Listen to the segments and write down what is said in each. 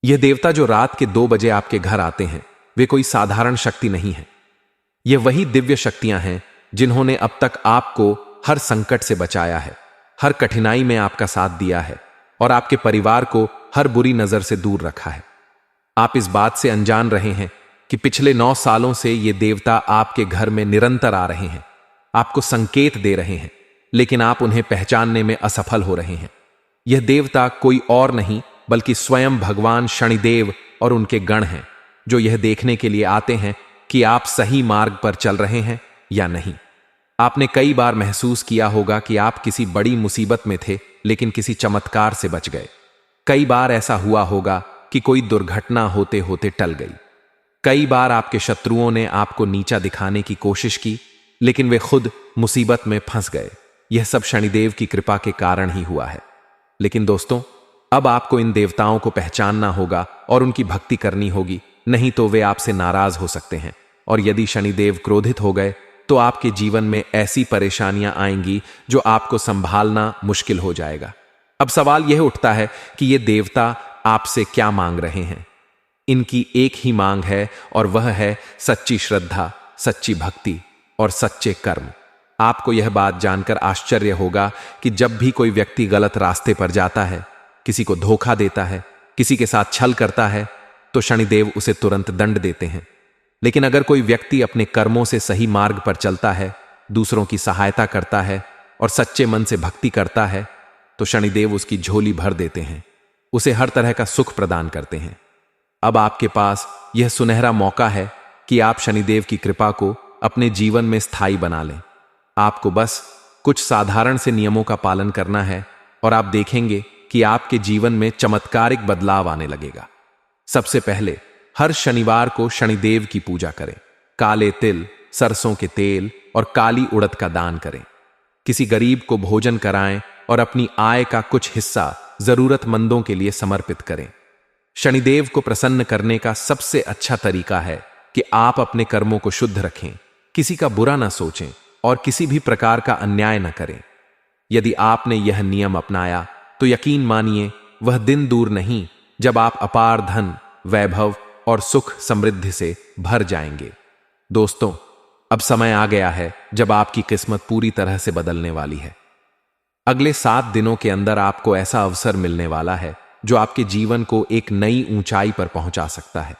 यह देवता जो रात के 2 बजे आपके घर आते हैं, वे कोई साधारण शक्ति नहीं है। यह वही दिव्य शक्तियां हैं जिन्होंने अब तक आपको हर संकट से बचाया है, हर कठिनाई में आपका साथ दिया है और आपके परिवार को हर बुरी नजर से दूर रखा है। आप इस बात से अनजान रहे हैं कि पिछले 9 सालों से ये देवता आपके घर में निरंतर आ रहे हैं, आपको संकेत दे रहे हैं, लेकिन आप उन्हें पहचानने में असफल हो रहे हैं। यह देवता कोई और नहीं बल्कि स्वयं भगवान शनिदेव और उनके गण हैं, जो यह देखने के लिए आते हैं कि आप सही मार्ग पर चल रहे हैं या नहीं। आपने कई बार महसूस किया होगा कि आप किसी बड़ी मुसीबत में थे लेकिन किसी चमत्कार से बच गए। कई बार ऐसा हुआ होगा कि कोई दुर्घटना होते होते टल गई। कई बार आपके शत्रुओं ने आपको नीचा दिखाने की कोशिश की, लेकिन वे खुद मुसीबत में फंस गए। यह सब शनिदेव की कृपा के कारण ही हुआ है। लेकिन दोस्तों, अब आपको इन देवताओं को पहचानना होगा और उनकी भक्ति करनी होगी, नहीं तो वे आपसे नाराज हो सकते हैं। और यदि शनिदेव क्रोधित हो गए तो आपके जीवन में ऐसी परेशानियां आएंगी जो आपको संभालना मुश्किल हो जाएगा। अब सवाल यह उठता है कि ये देवता आपसे क्या मांग रहे हैं। इनकी एक ही मांग है और वह है सच्ची श्रद्धा, सच्ची भक्ति और सच्चे कर्म। आपको यह बात जानकर आश्चर्य होगा कि जब भी कोई व्यक्ति गलत रास्ते पर जाता है, किसी को धोखा देता है, किसी के साथ छल करता है, तो शनिदेव उसे तुरंत दंड देते हैं। लेकिन अगर कोई व्यक्ति अपने कर्मों से सही मार्ग पर चलता है, दूसरों की सहायता करता है और सच्चे मन से भक्ति करता है, तो शनिदेव उसकी झोली भर देते हैं, उसे हर तरह का सुख प्रदान करते हैं। अब आपके पास यह सुनहरा मौका है कि आप शनिदेव की कृपा को अपने जीवन में स्थायी बना लें। आपको बस कुछ साधारण से नियमों का पालन करना है और आप देखेंगे कि आपके जीवन में चमत्कारिक बदलाव आने लगेगा। सबसे पहले, हर शनिवार को शनिदेव की पूजा करें। काले तिल, सरसों के तेल और काली उड़द का दान करें। किसी गरीब को भोजन कराएं और अपनी आय का कुछ हिस्सा जरूरतमंदों के लिए समर्पित करें। शनिदेव को प्रसन्न करने का सबसे अच्छा तरीका है कि आप अपने कर्मों को शुद्ध रखें, किसी का बुरा ना सोचें और किसी भी प्रकार का अन्याय न करें। यदि आपने यह नियम अपनाया तो यकीन मानिए वह दिन दूर नहीं जब आप अपार धन, वैभव और सुख समृद्धि से भर जाएंगे। दोस्तों, अब समय आ गया है जब आपकी किस्मत पूरी तरह से बदलने वाली है। अगले 7 दिनों के अंदर आपको ऐसा अवसर मिलने वाला है जो आपके जीवन को एक नई ऊंचाई पर पहुंचा सकता है।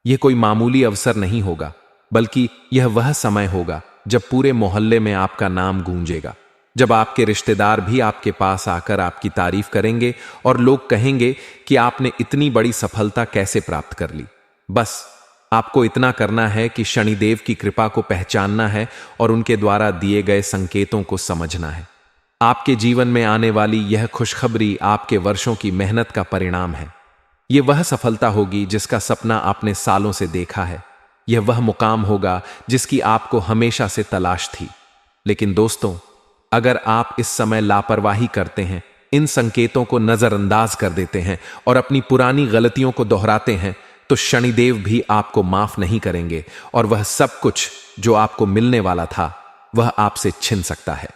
यह कोई मामूली अवसर नहीं होगा, बल्कि यह वह समय होगा जब पूरे मोहल्ले में आपका नाम गूंजेगा, जब आपके रिश्तेदार भी आपके पास आकर आपकी तारीफ करेंगे और लोग कहेंगे कि आपने इतनी बड़ी सफलता कैसे प्राप्त कर ली। बस आपको इतना करना है कि शनिदेव की कृपा को पहचानना है और उनके द्वारा दिए गए संकेतों को समझना है। आपके जीवन में आने वाली यह खुशखबरी आपके वर्षों की मेहनत का परिणाम है। यह वह सफलता होगी जिसका सपना आपने सालों से देखा है। यह वह मुकाम होगा जिसकी आपको हमेशा से तलाश थी। लेकिन दोस्तों, अगर आप इस समय लापरवाही करते हैं, इन संकेतों को नजरअंदाज कर देते हैं और अपनी पुरानी गलतियों को दोहराते हैं, तो शनिदेव भी आपको माफ नहीं करेंगे और वह सब कुछ जो आपको मिलने वाला था वह आपसे छिन सकता है।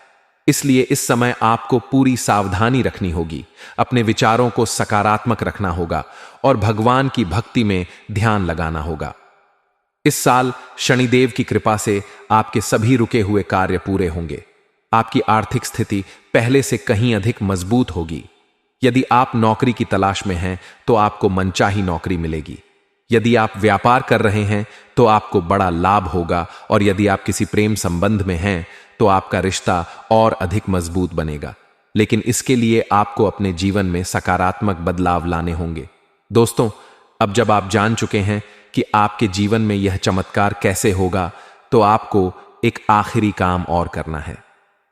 इसलिए इस समय आपको पूरी सावधानी रखनी होगी, अपने विचारों को सकारात्मक रखना होगा और भगवान की भक्ति में ध्यान लगाना होगा। इस साल शनिदेव की कृपा से आपके सभी रुके हुए कार्य पूरे होंगे। आपकी आर्थिक स्थिति पहले से कहीं अधिक मजबूत होगी। यदि आप नौकरी की तलाश में हैं तो आपको मनचाही नौकरी मिलेगी। यदि आप व्यापार कर रहे हैं तो आपको बड़ा लाभ होगा और यदि आप किसी प्रेम संबंध में हैं तो आपका रिश्ता और अधिक मजबूत बनेगा। लेकिन इसके लिए आपको अपने जीवन में सकारात्मक बदलाव लाने होंगे। दोस्तों, अब जब आप जान चुके हैं कि आपके जीवन में यह चमत्कार कैसे होगा, तो आपको एक आखिरी काम और करना है।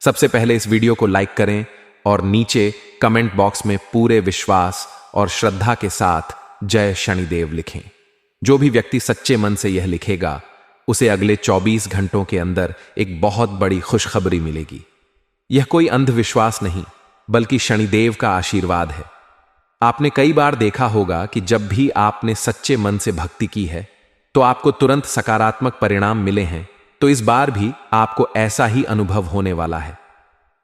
सबसे पहले इस वीडियो को लाइक करें और नीचे कमेंट बॉक्स में पूरे विश्वास और श्रद्धा के साथ जय शनिदेव लिखें। जो भी व्यक्ति सच्चे मन से यह लिखेगा, उसे अगले 24 घंटों के अंदर एक बहुत बड़ी खुशखबरी मिलेगी। यह कोई अंधविश्वास नहीं, बल्कि शनिदेव का आशीर्वाद है। आपने कई बार देखा होगा कि जब भी आपने सच्चे मन से भक्ति की है तो आपको तुरंत सकारात्मक परिणाम मिले हैं। तो इस बार भी आपको ऐसा ही अनुभव होने वाला है।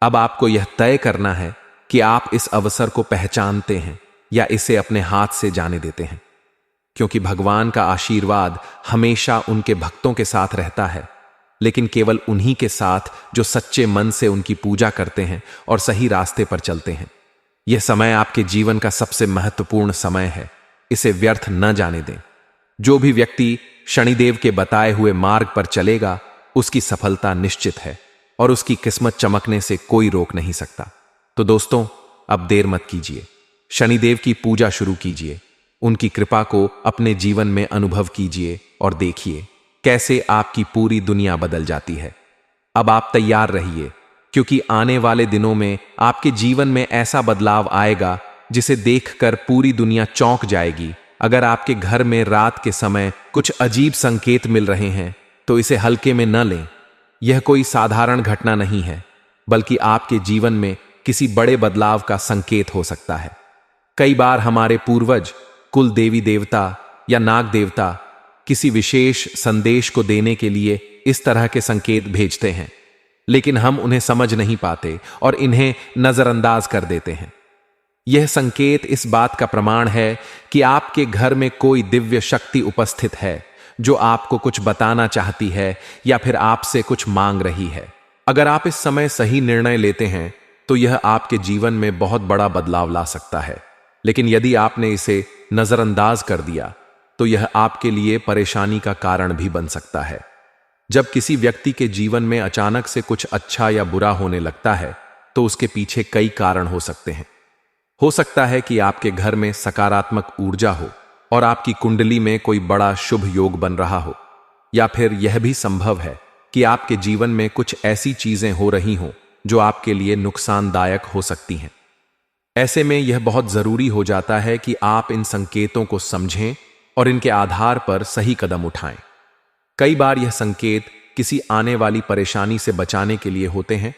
अब आपको यह तय करना है कि आप इस अवसर को पहचानते हैं या इसे अपने हाथ से जाने देते हैं, क्योंकि भगवान का आशीर्वाद हमेशा उनके भक्तों के साथ रहता है, लेकिन केवल उन्हीं के साथ जो सच्चे मन से उनकी पूजा करते हैं और सही रास्ते पर चलते हैं। यह समय आपके जीवन का सबसे महत्वपूर्ण समय है, इसे व्यर्थ न जाने दें। जो भी व्यक्ति शनिदेव के बताए हुए मार्ग पर चलेगा, उसकी सफलता निश्चित है और उसकी किस्मत चमकने से कोई रोक नहीं सकता। तो दोस्तों, अब देर मत कीजिए, शनिदेव की पूजा शुरू कीजिए, उनकी कृपा को अपने जीवन में अनुभव कीजिए और देखिए कैसे आपकी पूरी दुनिया बदल जाती है। अब आप तैयार रहिए, क्योंकि आने वाले दिनों में आपके जीवन में ऐसा बदलाव आएगा जिसे देखकर पूरी दुनिया चौंक जाएगी। अगर आपके घर में रात के समय कुछ अजीब संकेत मिल रहे हैं, तो इसे हल्के में न लें। यह कोई साधारण घटना नहीं है, बल्कि आपके जीवन में किसी बड़े बदलाव का संकेत हो सकता है। कई बार हमारे पूर्वज, कुल देवी देवता या नाग देवता किसी विशेष संदेश को देने के लिए इस तरह के संकेत भेजते हैं, लेकिन हम उन्हें समझ नहीं पाते और इन्हें नजरअंदाज कर देते हैं। यह संकेत इस बात का प्रमाण है कि आपके घर में कोई दिव्य शक्ति उपस्थित है, जो आपको कुछ बताना चाहती है या फिर आपसे कुछ मांग रही है। अगर आप इस समय सही निर्णय लेते हैं, तो यह आपके जीवन में बहुत बड़ा बदलाव ला सकता है, लेकिन यदि आपने इसे नजरअंदाज कर दिया, तो यह आपके लिए परेशानी का कारण भी बन सकता है। जब किसी व्यक्ति के जीवन में अचानक से कुछ अच्छा या बुरा होने लगता है, तो उसके पीछे कई कारण हो सकते हैं। हो सकता है कि आपके घर में सकारात्मक ऊर्जा हो और आपकी कुंडली में कोई बड़ा शुभ योग बन रहा हो, या फिर यह भी संभव है कि आपके जीवन में कुछ ऐसी चीजें हो रही हों जो आपके लिए नुकसानदायक हो सकती हैं। ऐसे में यह बहुत जरूरी हो जाता है कि आप इन संकेतों को समझें और इनके आधार पर सही कदम उठाएं। कई बार यह संकेत किसी आने वाली परेशानी से बचाने के लिए होते हैं,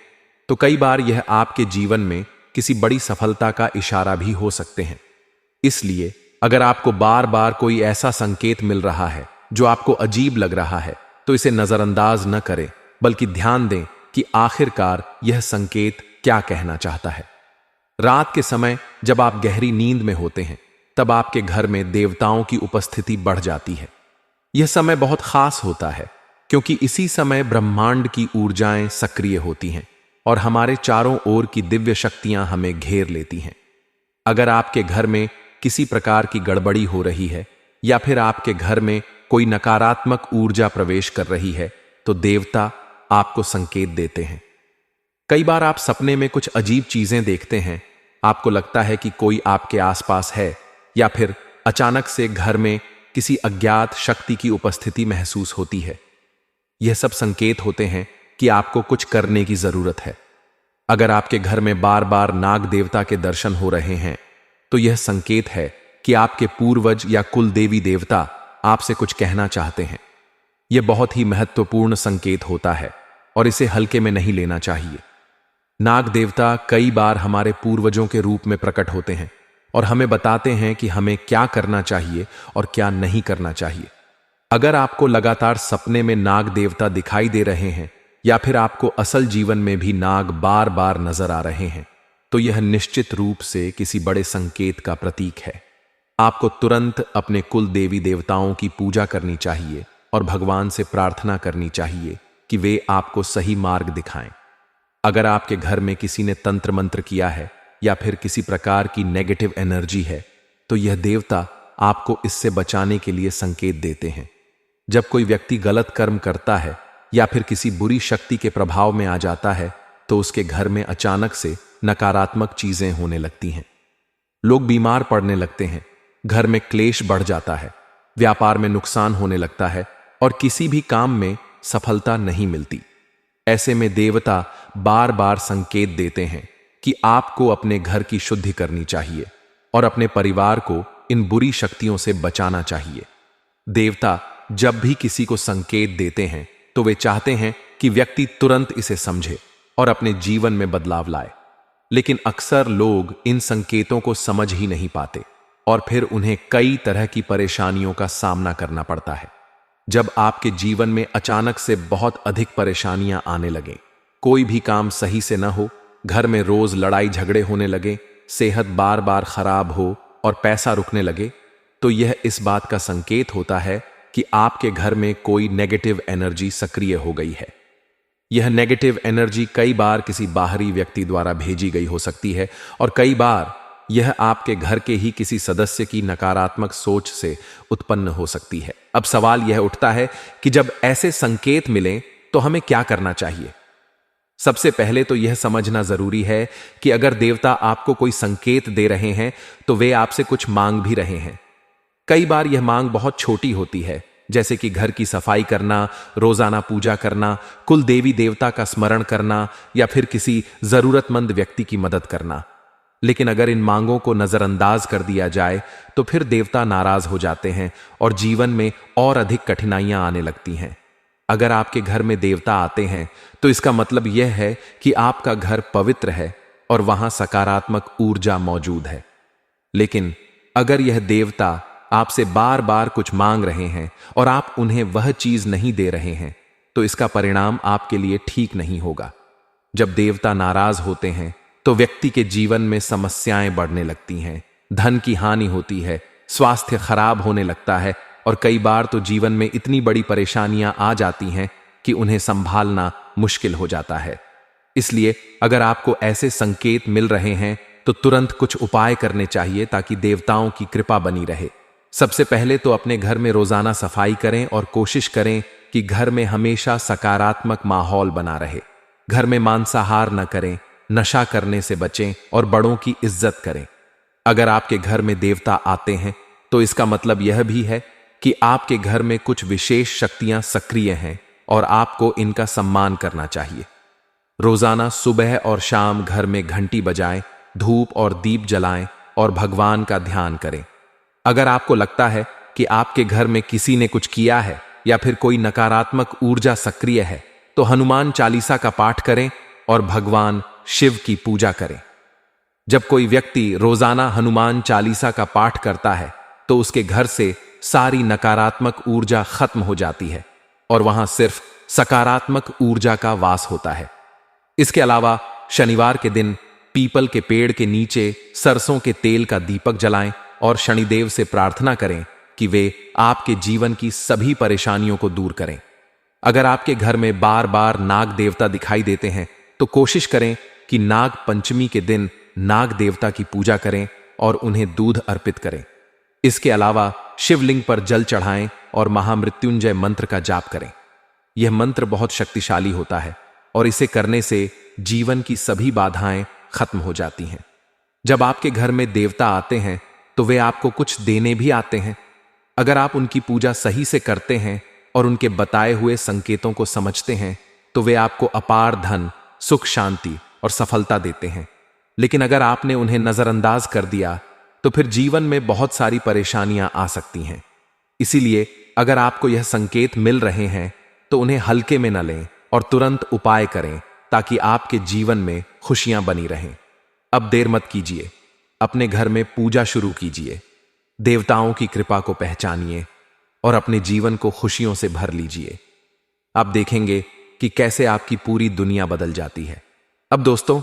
तो कई बार यह आपके जीवन में किसी बड़ी सफलता का इशारा भी हो सकते हैं। इसलिए अगर आपको बार बार कोई ऐसा संकेत मिल रहा है जो आपको अजीब लग रहा है, तो इसे नजरअंदाज न करें, बल्कि ध्यान दें कि आखिरकार यह संकेत क्या कहना चाहता है। रात के समय जब आप गहरी नींद में होते हैं, तब आपके घर में देवताओं की उपस्थिति बढ़ जाती है। यह समय बहुत खास होता है, क्योंकि इसी समय ब्रह्मांड की ऊर्जाएं सक्रिय होती हैं और हमारे चारों ओर की दिव्य शक्तियां हमें घेर लेती हैं। अगर आपके घर में किसी प्रकार की गड़बड़ी हो रही है या फिर आपके घर में कोई नकारात्मक ऊर्जा प्रवेश कर रही है, तो देवता आपको संकेत देते हैं। कई बार आप सपने में कुछ अजीब चीजें देखते हैं, आपको लगता है कि कोई आपके आसपास है, या फिर अचानक से घर में किसी अज्ञात शक्ति की उपस्थिति महसूस होती है। यह सब संकेत होते हैं कि आपको कुछ करने की जरूरत है। अगर आपके घर में बार बार नाग देवता के दर्शन हो रहे हैं, तो यह संकेत है कि आपके पूर्वज या कुल देवी देवता आपसे कुछ कहना चाहते हैं। यह बहुत ही महत्वपूर्ण संकेत होता है और इसे हल्के में नहीं लेना चाहिए। नाग देवता कई बार हमारे पूर्वजों के रूप में प्रकट होते हैं और हमें बताते हैं कि हमें क्या करना चाहिए और क्या नहीं करना चाहिए। अगर आपको लगातार सपने में नाग देवता दिखाई दे रहे हैं या फिर आपको असल जीवन में भी नाग बार बार नजर आ रहे हैं, तो यह निश्चित रूप से किसी बड़े संकेत का प्रतीक है। आपको तुरंत अपने कुल देवी देवताओं की पूजा करनी चाहिए और भगवान से प्रार्थना करनी चाहिए कि वे आपको सही मार्ग दिखाएं। अगर आपके घर में किसी ने तंत्र मंत्र किया है या फिर किसी प्रकार की नेगेटिव एनर्जी है, तो यह देवता आपको इससे बचाने के लिए संकेत देते हैं। जब कोई व्यक्ति गलत कर्म करता है या फिर किसी बुरी शक्ति के प्रभाव में आ जाता है, तो उसके घर में अचानक से नकारात्मक चीजें होने लगती हैं। लोग बीमार पड़ने लगते हैं, घर में क्लेश बढ़ जाता है, व्यापार में नुकसान होने लगता है और किसी भी काम में सफलता नहीं मिलती। ऐसे में देवता बार बार संकेत देते हैं कि आपको अपने घर की शुद्धि करनी चाहिए और अपने परिवार को इन बुरी शक्तियों से बचाना चाहिए। देवता जब भी किसी को संकेत देते हैं, तो वे चाहते हैं कि व्यक्ति तुरंत इसे समझे और अपने जीवन में बदलाव लाए। लेकिन अक्सर लोग इन संकेतों को समझ ही नहीं पाते और फिर उन्हें कई तरह की परेशानियों का सामना करना पड़ता है। जब आपके जीवन में अचानक से बहुत अधिक परेशानियां आने लगें, कोई भी काम सही से न हो, घर में रोज लड़ाई झगड़े होने लगे, सेहत बार बार खराब हो और पैसा रुकने लगे, तो यह इस बात का संकेत होता है कि आपके घर में कोई नेगेटिव एनर्जी सक्रिय हो गई है। यह नेगेटिव एनर्जी कई बार किसी बाहरी व्यक्ति द्वारा भेजी गई हो सकती है और कई बार यह आपके घर के ही किसी सदस्य की नकारात्मक सोच से उत्पन्न हो सकती है। अब सवाल यह उठता है कि जब ऐसे संकेत मिलें तो हमें क्या करना चाहिए। सबसे पहले तो यह समझना जरूरी है कि अगर देवता आपको कोई संकेत दे रहे हैं तो वे आपसे कुछ मांग भी रहे हैं। कई बार यह मांग बहुत छोटी होती है, जैसे कि घर की सफाई करना, रोजाना पूजा करना, कुल देवी देवता का स्मरण करना या फिर किसी जरूरतमंद व्यक्ति की मदद करना। लेकिन अगर इन मांगों को नजरअंदाज कर दिया जाए तो फिर देवता नाराज हो जाते हैं और जीवन में और अधिक कठिनाइयां आने लगती हैं। अगर आपके घर में देवता आते हैं तो इसका मतलब यह है कि आपका घर पवित्र है और वहां सकारात्मक ऊर्जा मौजूद है। लेकिन अगर यह देवता आपसे बार बार कुछ मांग रहे हैं और आप उन्हें वह चीज नहीं दे रहे हैं तो इसका परिणाम आपके लिए ठीक नहीं होगा। जब देवता नाराज होते हैं तो व्यक्ति के जीवन में समस्याएं बढ़ने लगती हैं, धन की हानि होती है, स्वास्थ्य खराब होने लगता है और कई बार तो जीवन में इतनी बड़ी परेशानियां आ जाती हैं कि उन्हें संभालना मुश्किल हो जाता है। इसलिए अगर आपको ऐसे संकेत मिल रहे हैं तो तुरंत कुछ उपाय करने चाहिए ताकि देवताओं की कृपा बनी रहे। सबसे पहले तो अपने घर में रोजाना सफाई करें और कोशिश करें कि घर में हमेशा सकारात्मक माहौल बना रहे। घर में मांसाहार न करें, नशा करने से बचें और बड़ों की इज्जत करें। अगर आपके घर में देवता आते हैं तो इसका मतलब यह भी है कि आपके घर में कुछ विशेष शक्तियां सक्रिय हैं और आपको इनका सम्मान करना चाहिए। रोजाना सुबह और शाम घर में घंटी बजाएं, धूप और दीप जलाएं और भगवान का ध्यान करें। अगर आपको लगता है कि आपके घर में किसी ने कुछ किया है या फिर कोई नकारात्मक ऊर्जा सक्रिय है तो हनुमान चालीसा का पाठ करें और भगवान शिव की पूजा करें। जब कोई व्यक्ति रोजाना हनुमान चालीसा का पाठ करता है तो उसके घर से सारी नकारात्मक ऊर्जा खत्म हो जाती है और वहां सिर्फ सकारात्मक ऊर्जा का वास होता है। इसके अलावा शनिवार के दिन पीपल के पेड़ के नीचे सरसों के तेल का दीपक जलाएं और शनिदेव से प्रार्थना करें कि वे आपके जीवन की सभी परेशानियों को दूर करें। अगर आपके घर में बार बार नाग देवता दिखाई देते हैं तो कोशिश करें कि नाग पंचमी के दिन नाग देवता की पूजा करें और उन्हें दूध अर्पित करें। इसके अलावा शिवलिंग पर जल चढ़ाएं और महामृत्युंजय मंत्र का जाप करें। यह मंत्र बहुत शक्तिशाली होता है और इसे करने से जीवन की सभी बाधाएं खत्म हो जाती हैं। जब आपके घर में देवता आते हैं तो वे आपको कुछ देने भी आते हैं। अगर आप उनकी पूजा सही से करते हैं और उनके बताए हुए संकेतों को समझते हैं तो वे आपको अपार धन, सुख, शांति और सफलता देते हैं। लेकिन अगर आपने उन्हें नजरअंदाज कर दिया तो फिर जीवन में बहुत सारी परेशानियां आ सकती हैं। इसीलिए अगर आपको यह संकेत मिल रहे हैं तो उन्हें हल्के में न लें और तुरंत उपाय करें ताकि आपके जीवन में खुशियां बनी रहें। अब देर मत कीजिए, अपने घर में पूजा शुरू कीजिए, देवताओं की कृपा को पहचानिए और अपने जीवन को खुशियों से भर लीजिए। आप देखेंगे कि कैसे आपकी पूरी दुनिया बदल जाती है। अब दोस्तों,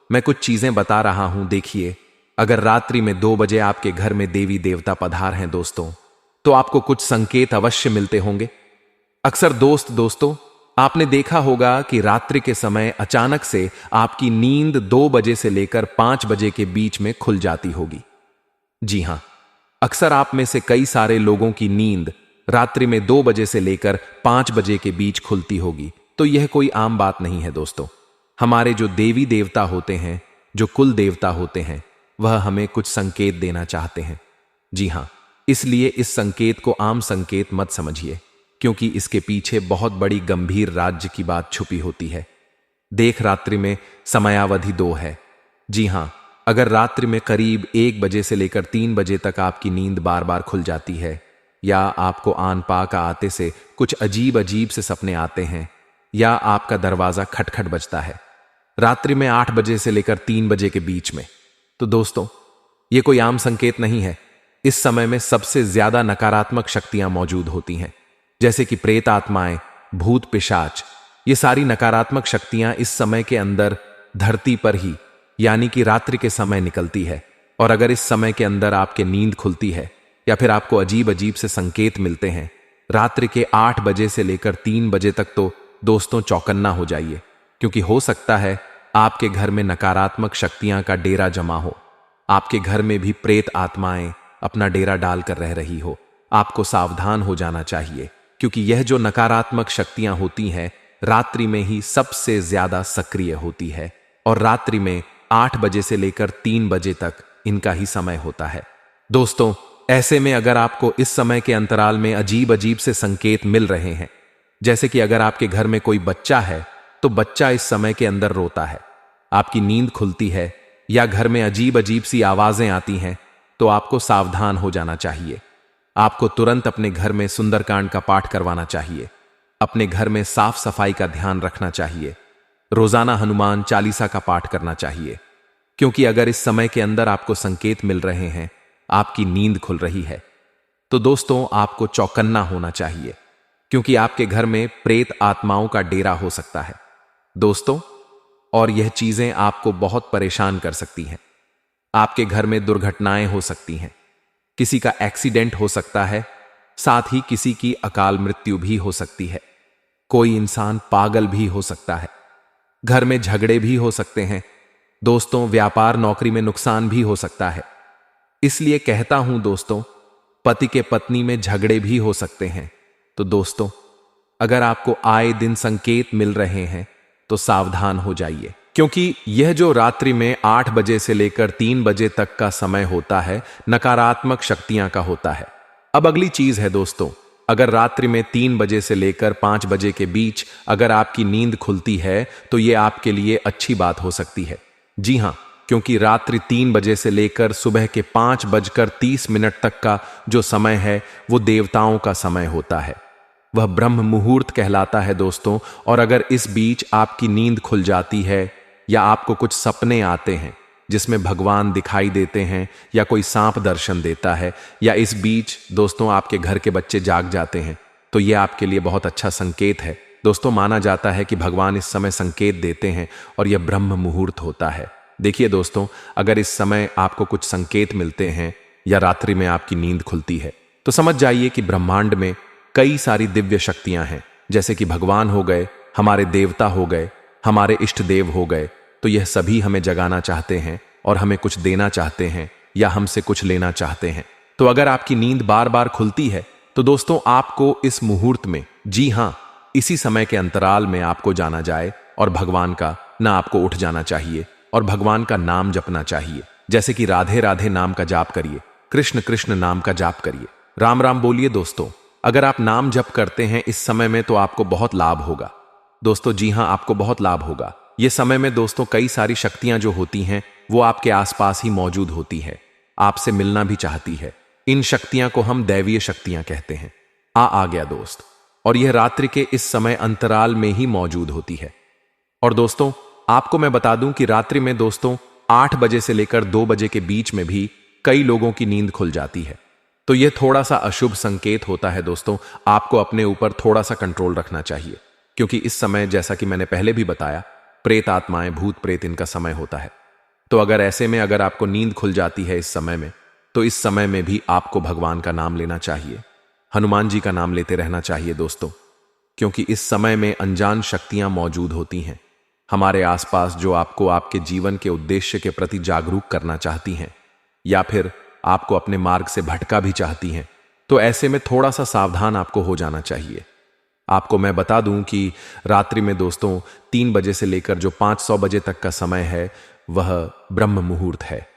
मैं कुछ चीजें बता रहा हूं, देखिए। अगर रात्रि में 2 बजे आपके घर में देवी देवता पधार हैं दोस्तों, तो आपको कुछ संकेत अवश्य मिलते होंगे। अक्सर दोस्तों आपने देखा होगा कि रात्रि के समय अचानक से आपकी नींद 2 बजे से लेकर 5 बजे के बीच में खुल जाती होगी। जी हां, अक्सर आप में से कई सारे लोगों की नींद रात्रि में 2 बजे से लेकर 5 बजे के बीच खुलती होगी। तो यह कोई आम बात नहीं है दोस्तों। हमारे जो देवी देवता होते हैं, जो कुल देवता होते हैं, वह हमें कुछ संकेत देना चाहते हैं। जी हां, इसलिए इस संकेत को आम संकेत मत समझिए, क्योंकि इसके पीछे बहुत बड़ी गंभीर राज्य की बात छुपी होती है। देख, रात्रि में समयावधि 2 है। जी हां, अगर रात्रि में करीब 1 बजे से लेकर 3 बजे तक आपकी नींद बार बार खुल जाती है, या आपको आन पाक आते से कुछ अजीब अजीब से सपने आते हैं, या आपका दरवाजा खटखट बजता है रात्रि में 8 बजे से लेकर 3 बजे के बीच में, तो दोस्तों ये कोई आम संकेत नहीं है। इस समय में सबसे ज्यादा नकारात्मक शक्तियां मौजूद होती हैं, जैसे कि प्रेत आत्माएं, भूत, पिशाच। ये सारी नकारात्मक शक्तियां इस समय के अंदर धरती पर ही, यानी कि रात्रि के समय निकलती है और अगर इस समय के अंदर आपके नींद खुलती है या फिर आपको अजीब अजीब से संकेत मिलते हैं रात्रि के 8 बजे से लेकर 3 बजे तक, तो दोस्तों चौकन्ना हो जाइए, क्योंकि हो सकता है आपके घर में नकारात्मक शक्तियां का डेरा जमा हो। आपके घर में भी प्रेत आत्माएं अपना डेरा डालकर रह रही हो। आपको सावधान हो जाना चाहिए, क्योंकि यह जो नकारात्मक शक्तियां होती हैं रात्रि में ही सबसे ज्यादा सक्रिय होती है, और रात्रि में 8 बजे से लेकर 3 बजे तक इनका ही समय होता है। दोस्तों, ऐसे में अगर आपको इस समय के अंतराल में अजीब अजीब से संकेत मिल रहे हैं, जैसे कि अगर आपके घर में कोई बच्चा है तो बच्चा इस समय के अंदर रोता है, आपकी नींद खुलती है या घर में अजीब अजीब सी आवाजें आती हैं, तो आपको सावधान हो जाना चाहिए। आपको तुरंत अपने घर में सुंदरकांड का पाठ करवाना चाहिए। अपने घर में साफ सफाई का ध्यान रखना चाहिए। रोजाना हनुमान चालीसा का पाठ करना चाहिए, क्योंकि अगर इस समय के अंदर आपको संकेत मिल रहे हैं, आपकी नींद खुल रही है, तो दोस्तों आपको चौकन्ना होना चाहिए, क्योंकि आपके घर में प्रेत आत्माओं का डेरा हो सकता है दोस्तों, और यह चीजें आपको बहुत परेशान कर सकती हैं। आपके घर में दुर्घटनाएं हो सकती हैं, किसी का एक्सीडेंट हो सकता है, साथ ही किसी की अकाल मृत्यु भी हो सकती है। कोई इंसान पागल भी हो सकता है। घर में झगड़े भी हो सकते हैं दोस्तों। व्यापार नौकरी में नुकसान भी हो सकता है। इसलिए कहता हूं दोस्तों, पति के पत्नी में झगड़े भी हो सकते हैं। तो दोस्तों, अगर आपको आए दिन संकेत मिल रहे हैं तो सावधान हो जाइए, क्योंकि यह जो रात्रि में 8 बजे से लेकर 3 बजे तक का समय होता है नकारात्मक शक्तियां का होता है। अब अगली चीज है दोस्तों, अगर रात्रि में 3 बजे से लेकर 5 बजे के बीच अगर आपकी नींद खुलती है तो यह आपके लिए अच्छी बात हो सकती है। जी हां, क्योंकि रात्रि 3 बजे से लेकर सुबह के 5:30 तक का जो समय है वो देवताओं का समय होता है। वह ब्रह्म मुहूर्त कहलाता है दोस्तों। और अगर इस बीच आपकी नींद खुल जाती है या आपको कुछ सपने आते हैं जिसमें भगवान दिखाई देते हैं या कोई सांप दर्शन देता है, या इस बीच दोस्तों आपके घर के बच्चे जाग जाते हैं, तो यह आपके लिए बहुत अच्छा संकेत है दोस्तों। माना जाता है कि भगवान इस समय संकेत देते हैं और यह ब्रह्म मुहूर्त होता है। देखिए दोस्तों, अगर इस समय आपको कुछ संकेत मिलते हैं या रात्रि में आपकी नींद खुलती है, तो समझ जाइए कि ब्रह्मांड में कई सारी दिव्य शक्तियां हैं, जैसे कि भगवान हो गए, हमारे देवता हो गए, हमारे इष्ट देव हो गए। तो यह सभी हमें जगाना चाहते हैं और हमें कुछ देना चाहते हैं या हमसे कुछ लेना चाहते हैं। तो अगर आपकी नींद बार बार खुलती है तो दोस्तों आपको इस मुहूर्त में, जी हां, इसी समय के अंतराल में आपको जाना जाए और भगवान का ना आपको उठ जाना चाहिए और भगवान का नाम जपना चाहिए। जैसे कि राधे राधे नाम का जाप करिए, कृष्ण कृष्ण नाम का जाप करिए, राम राम बोलिए दोस्तों। अगर आप नाम जप करते हैं इस समय में तो आपको बहुत लाभ होगा दोस्तों। जी हां, आपको बहुत लाभ होगा। ये समय में दोस्तों कई सारी शक्तियां जो होती हैं वो आपके आसपास ही मौजूद होती है, आपसे मिलना भी चाहती है। इन शक्तियां को हम दैवीय शक्तियां कहते हैं। आ गया दोस्त, और यह रात्रि के इस समय अंतराल में ही मौजूद होती है। और दोस्तों आपको मैं बता दूं कि रात्रि में दोस्तों 8 बजे से लेकर 2 बजे के बीच में भी कई लोगों की नींद खुल जाती है। तो यह थोड़ा सा अशुभ संकेत होता है दोस्तों। आपको अपने ऊपर थोड़ा सा कंट्रोल रखना चाहिए, क्योंकि इस समय जैसा कि मैंने पहले भी बताया, प्रेत आत्माएं, भूत प्रेत, इनका समय होता है। तो अगर ऐसे में अगर आपको नींद खुल जाती है इस समय में, तो इस समय में भी आपको भगवान का नाम लेना चाहिए, हनुमान जी का नाम लेते रहना चाहिए दोस्तों, क्योंकि इस समय में अनजान शक्तियां मौजूद होती हैं हमारे आसपास, जो आपको आपके जीवन के उद्देश्य के प्रति जागरूक करना चाहती हैं या फिर आपको अपने मार्ग से भटका भी चाहती हैं। तो ऐसे में थोड़ा सा सावधान आपको हो जाना चाहिए। आपको मैं बता दूं कि रात्रि में दोस्तों 3 बजे से लेकर जो 500 बजे तक का समय है वह ब्रह्म मुहूर्त है,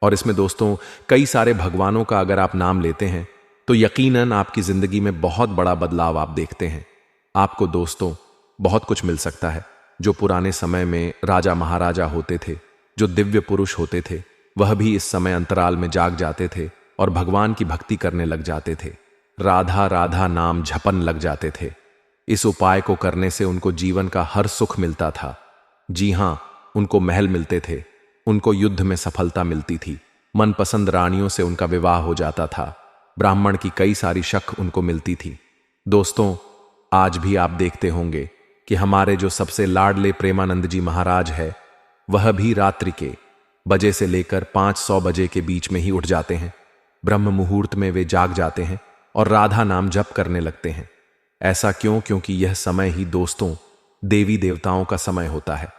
और इसमें दोस्तों कई सारे भगवानों का अगर आप नाम लेते हैं तो यकीनन आपकी जिंदगी में बहुत बड़ा बदलाव आप देखते हैं। आपको दोस्तों बहुत कुछ मिल सकता है। जो पुराने समय में राजा महाराजा होते थे, जो दिव्य पुरुष होते थे, वह भी इस समय अंतराल में जाग जाते थे और भगवान की भक्ति करने लग जाते थे। राधा राधा नाम झपन लग जाते थे। इस उपाय को करने से उनको जीवन का हर सुख मिलता था। जी हां, उनको महल मिलते थे, उनको युद्ध में सफलता मिलती थी, मनपसंद रानियों से उनका विवाह हो जाता था, ब्राह्मण की कई सारी शक उनको मिलती थी। दोस्तों आज भी आप देखते होंगे कि हमारे जो सबसे लाडले प्रेमानंद जी महाराज है, वह भी रात्रि के बजे से लेकर 500 बजे के बीच में ही उठ जाते हैं। ब्रह्म मुहूर्त में वे जाग जाते हैं और राधा नाम जप करने लगते हैं। ऐसा क्यों? क्योंकि यह समय ही दोस्तों देवी देवताओं का समय होता है।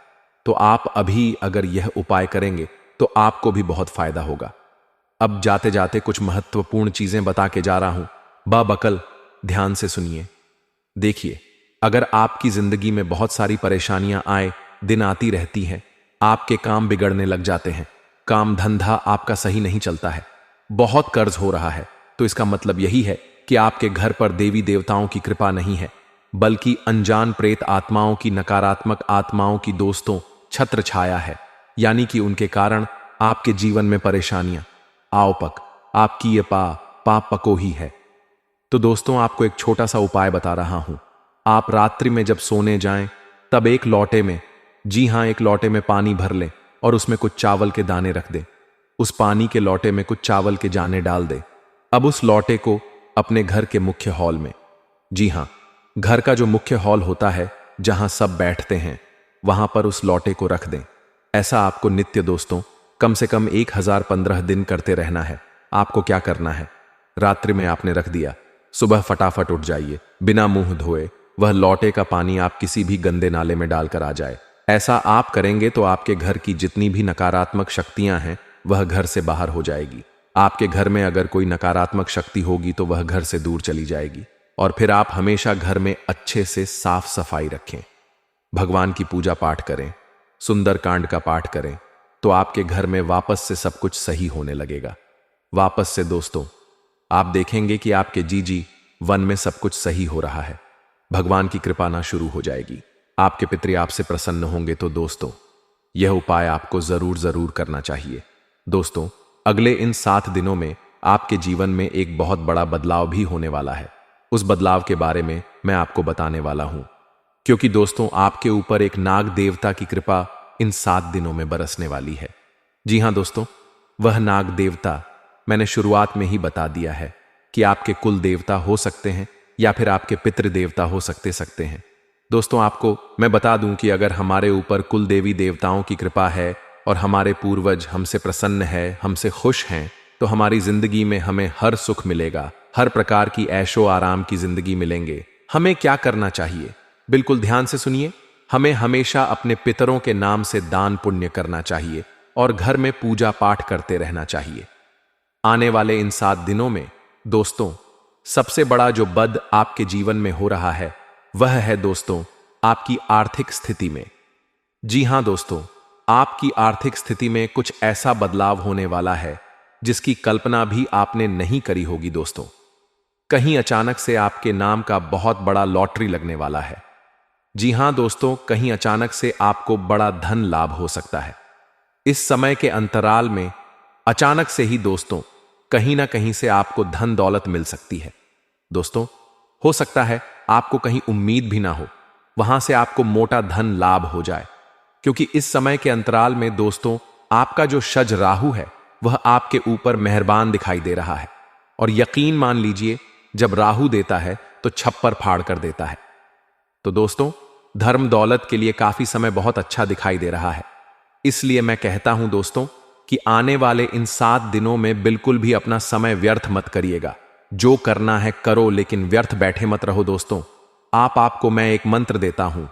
तो आप अभी अगर यह उपाय करेंगे तो आपको भी बहुत फायदा होगा। अब जाते जाते कुछ महत्वपूर्ण चीजें बता के जा रहा हूं, बाबकल ध्यान से सुनिए। देखिए, अगर आपकी जिंदगी में बहुत सारी परेशानियां आए दिन आती रहती हैं, आपके काम बिगड़ने लग जाते हैं, काम धंधा आपका सही नहीं चलता है, बहुत कर्ज हो रहा है, तो इसका मतलब यही है कि आपके घर पर देवी देवताओं की कृपा नहीं है, बल्कि अनजान प्रेत आत्माओं की, नकारात्मक आत्माओं की दोस्तों छत्र छाया है। यानी कि उनके कारण आपके जीवन में परेशानियां आवपक आपकी ये पाप पको ही है। तो दोस्तों, आपको एक छोटा सा उपाय बता रहा हूं। आप रात्रि में जब सोने जाएं तब एक लोटे में, जी हां, एक लोटे में पानी भर लें और उसमें कुछ चावल के दाने रख दें। उस पानी के लोटे में कुछ चावल के दाने डाल दें। अब उस लोटे को अपने घर के मुख्य हॉल में, जी हां, घर का जो मुख्य हॉल होता है जहां सब बैठते हैं, वहां पर उस लोटे को रख दें। ऐसा आपको नित्य दोस्तों कम से कम 1015 दिन करते रहना है। आपको क्या करना है, रात्रि में आपने रख दिया, सुबह फटाफट उठ जाइए, बिना मुंह धोए वह लोटे का पानी आप किसी भी गंदे नाले में डालकर आ जाए। ऐसा आप करेंगे तो आपके घर की जितनी भी नकारात्मक शक्तियां हैं वह घर से बाहर हो जाएगी। आपके घर में अगर कोई नकारात्मक शक्ति होगी तो वह घर से दूर चली जाएगी। और फिर आप हमेशा घर में अच्छे से साफ सफाई रखें, भगवान की पूजा पाठ करें, सुंदरकांड का पाठ करें, तो आपके घर में वापस से सब कुछ सही होने लगेगा। वापस से दोस्तों आप देखेंगे कि आपके जी वन में सब कुछ सही हो रहा है, भगवान की कृपा ना शुरू हो जाएगी, आपके पितृ आपसे प्रसन्न होंगे। तो दोस्तों यह उपाय आपको जरूर करना चाहिए। दोस्तों, अगले इन 7 दिनों में आपके जीवन में एक बहुत बड़ा बदलाव भी होने वाला है। उस बदलाव के बारे में मैं आपको बताने वाला हूं, क्योंकि दोस्तों आपके ऊपर एक नाग देवता की कृपा इन 7 दिनों में बरसने वाली है। जी हां दोस्तों, वह नाग देवता मैंने शुरुआत में ही बता दिया है कि आपके कुल देवता हो सकते हैं या फिर आपके पितृ देवता हो सकते हैं। दोस्तों आपको मैं बता दूं कि अगर हमारे ऊपर कुल देवी देवताओं की कृपा है और हमारे पूर्वज हमसे प्रसन्न है, हमसे खुश हैं, तो हमारी जिंदगी में हमें हर सुख मिलेगा, हर प्रकार की ऐशो आराम की जिंदगी मिलेंगे। हमें क्या करना चाहिए, बिल्कुल ध्यान से सुनिए। हमें हमेशा अपने पितरों के नाम से दान पुण्य करना चाहिए और घर में पूजा पाठ करते रहना चाहिए। आने वाले इन 7 दिनों में दोस्तों सबसे बड़ा जो बद आपके जीवन में हो रहा है वह है दोस्तों आपकी आर्थिक स्थिति में। जी हां दोस्तों, आपकी आर्थिक स्थिति में कुछ ऐसा बदलाव होने वाला है जिसकी कल्पना भी आपने नहीं करी होगी। दोस्तों कहीं अचानक से आपके नाम का बहुत बड़ा लॉटरी लगने वाला है। जी हां दोस्तों, कहीं अचानक से आपको बड़ा धन लाभ हो सकता है। इस समय के अंतराल में अचानक से ही दोस्तों कहीं ना कहीं से आपको धन दौलत मिल सकती है। दोस्तों हो सकता है आपको कहीं उम्मीद भी ना हो, वहां से आपको मोटा धन लाभ हो जाए, क्योंकि इस समय के अंतराल में दोस्तों आपका जो शज राहु है वह आपके ऊपर मेहरबान दिखाई दे रहा है। और यकीन मान लीजिए, जब राहु देता है तो छप्पर फाड़ कर देता है। तो दोस्तों धर्म दौलत के लिए काफी समय बहुत अच्छा दिखाई दे रहा है। इसलिए मैं कहता हूं दोस्तों कि आने वाले इन 7 दिनों में बिल्कुल भी अपना समय व्यर्थ मत करिएगा। जो करना है करो, लेकिन व्यर्थ बैठे मत रहो। दोस्तों आपको मैं एक मंत्र देता हूं,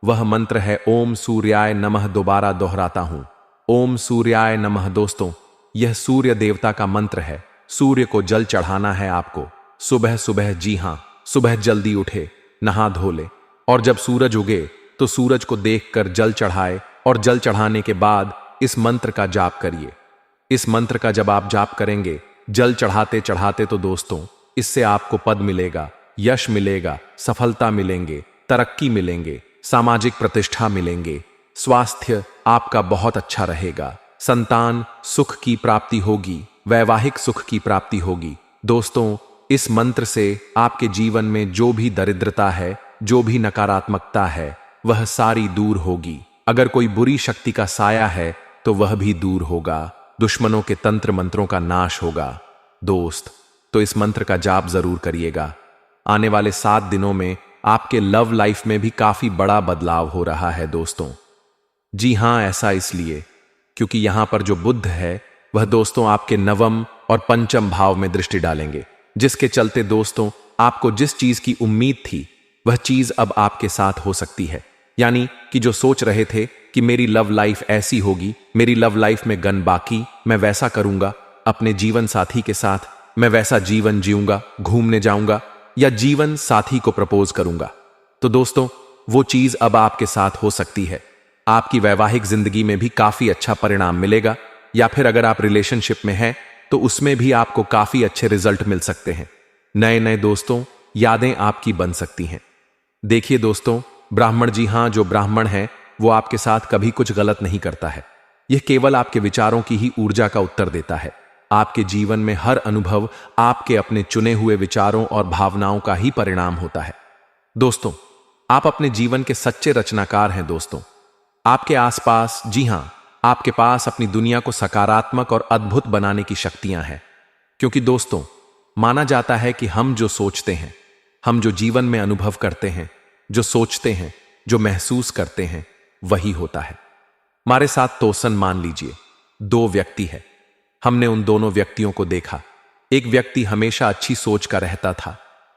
वह मंत्र है ओम सूर्याय नमः। दोबारा दोहराता हूं, ओम सूर्याय नमः। दोस्तों यह सूर्य देवता का मंत्र है। सूर्य को जल चढ़ाना है आपको सुबह सुबह। जी हां, सुबह जल्दी उठे, नहा धो ले और जब सूरज उगे तो सूरज को देखकर जल चढ़ाए और जल चढ़ाने के बाद इस मंत्र का जाप करिए। इस मंत्र का जब आप जाप करेंगे जल चढ़ाते चढ़ाते, तो दोस्तों इससे आपको पद मिलेगा, यश मिलेगा, सफलता मिलेंगे, तरक्की मिलेंगे, सामाजिक प्रतिष्ठा मिलेंगे, स्वास्थ्य आपका बहुत अच्छा रहेगा, संतान सुख की प्राप्ति होगी, वैवाहिक सुख की प्राप्ति होगी। दोस्तों इस मंत्र से आपके जीवन में जो भी दरिद्रता है, जो भी नकारात्मकता है, वह सारी दूर होगी। अगर कोई बुरी शक्ति का साया है तो वह भी दूर होगा, दुश्मनों के तंत्र मंत्रों का नाश होगा। दोस्त तो इस मंत्र का जाप जरूर करिएगा। आने वाले 7 दिनों में आपके लव लाइफ में भी काफी बड़ा बदलाव हो रहा है। दोस्तों जी हां, ऐसा इसलिए क्योंकि यहां पर जो बुध है वह दोस्तों आपके नवम और पंचम भाव में दृष्टि डालेंगे, जिसके चलते दोस्तों आपको जिस चीज की उम्मीद थी वह चीज अब आपके साथ हो सकती है। यानी कि जो सोच रहे थे कि मेरी लव लाइफ ऐसी होगी, मेरी लव लाइफ में गन बाकी, मैं वैसा करूंगा, अपने जीवन साथी के साथ मैं वैसा जीवन जीऊंगा, घूमने जाऊंगा या जीवन साथी को प्रपोज करूंगा, तो दोस्तों वो चीज अब आपके साथ हो सकती है। आपकी वैवाहिक जिंदगी में भी काफी अच्छा परिणाम मिलेगा, या फिर अगर आप रिलेशनशिप में हैं तो उसमें भी आपको काफी अच्छे रिजल्ट मिल सकते हैं। नए नए दोस्तों यादें आपकी बन सकती हैं। देखिए दोस्तों, ब्राह्मण जी हां, जो ब्राह्मण है वो आपके साथ कभी कुछ गलत नहीं करता है। यह केवल आपके विचारों की ही ऊर्जा का उत्तर देता है। आपके जीवन में हर अनुभव आपके अपने चुने हुए विचारों और भावनाओं का ही परिणाम होता है। दोस्तों, आप अपने जीवन के सच्चे रचनाकार हैं। दोस्तों, आपके आसपास, जी हां, आपके पास अपनी दुनिया को सकारात्मक और अद्भुत बनाने की शक्तियां हैं। क्योंकि दोस्तों, माना जाता है कि हम जो सोचते हैं, हम जो जीवन में अनुभव करते हैं, जो सोचते हैं, जो महसूस करते हैं, वही होता है। हमारे साथ तोसन मान लीजिए 2 व्यक्ति है। हमने उन दोनों व्यक्तियों को देखा। एक व्यक्ति हमेशा अच्छी सोच का रहता था,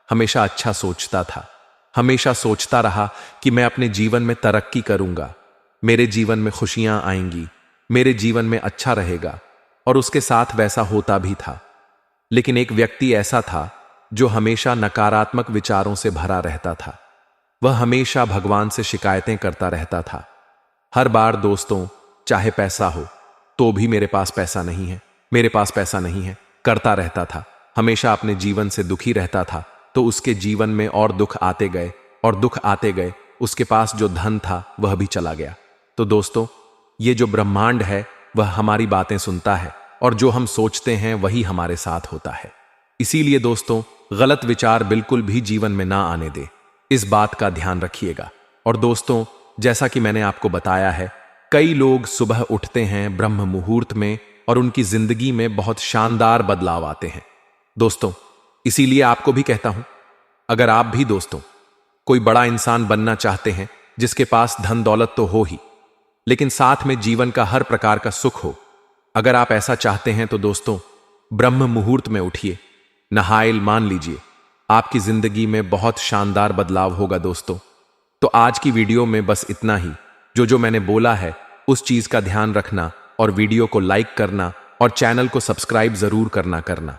हमेशा अच्छा सोचता था, हमेशा सोचता रहा कि मैं अपने जीवन में तरक्की करूंगा, मेरे जीवन में खुशियां आएंगी, मेरे जीवन में अच्छा रहेगा, और उसके साथ वैसा होता भी था। लेकिन एक व्यक्ति ऐसा था जो हमेशा नकारात्मक विचारों से भरा रहता था। वह हमेशा भगवान से शिकायतें करता रहता था। हर बार दोस्तों, चाहे पैसा हो तो भी मेरे पास पैसा नहीं है, मेरे पास पैसा नहीं है करता रहता था। हमेशा अपने जीवन से दुखी रहता था, तो उसके जीवन में और दुख आते गए और दुख आते गए। उसके पास जो धन था वह भी चला गया। तो दोस्तों, ये जो ब्रह्मांड है वह हमारी बातें सुनता है, और जो हम सोचते हैं वही हमारे साथ होता है। इसीलिए दोस्तों, गलत विचार बिल्कुल भी जीवन में ना आने दे, इस बात का ध्यान रखिएगा। और दोस्तों, जैसा कि मैंने आपको बताया है, कई लोग सुबह उठते हैं ब्रह्म मुहूर्त में और उनकी जिंदगी में बहुत शानदार बदलाव आते हैं। दोस्तों, इसीलिए आपको भी कहता हूं, अगर आप भी दोस्तों कोई बड़ा इंसान बनना चाहते हैं, जिसके पास धन दौलत तो हो ही, लेकिन साथ में जीवन का हर प्रकार का सुख हो, अगर आप ऐसा चाहते हैं तो दोस्तों ब्रह्म मुहूर्त में उठिए, नहाइल मान लीजिए, आपकी जिंदगी में बहुत शानदार बदलाव होगा। दोस्तों, तो आज की वीडियो में बस इतना ही। जो मैंने बोला है उस चीज का ध्यान रखना, और वीडियो को लाइक करना और चैनल को सब्सक्राइब जरूर करना।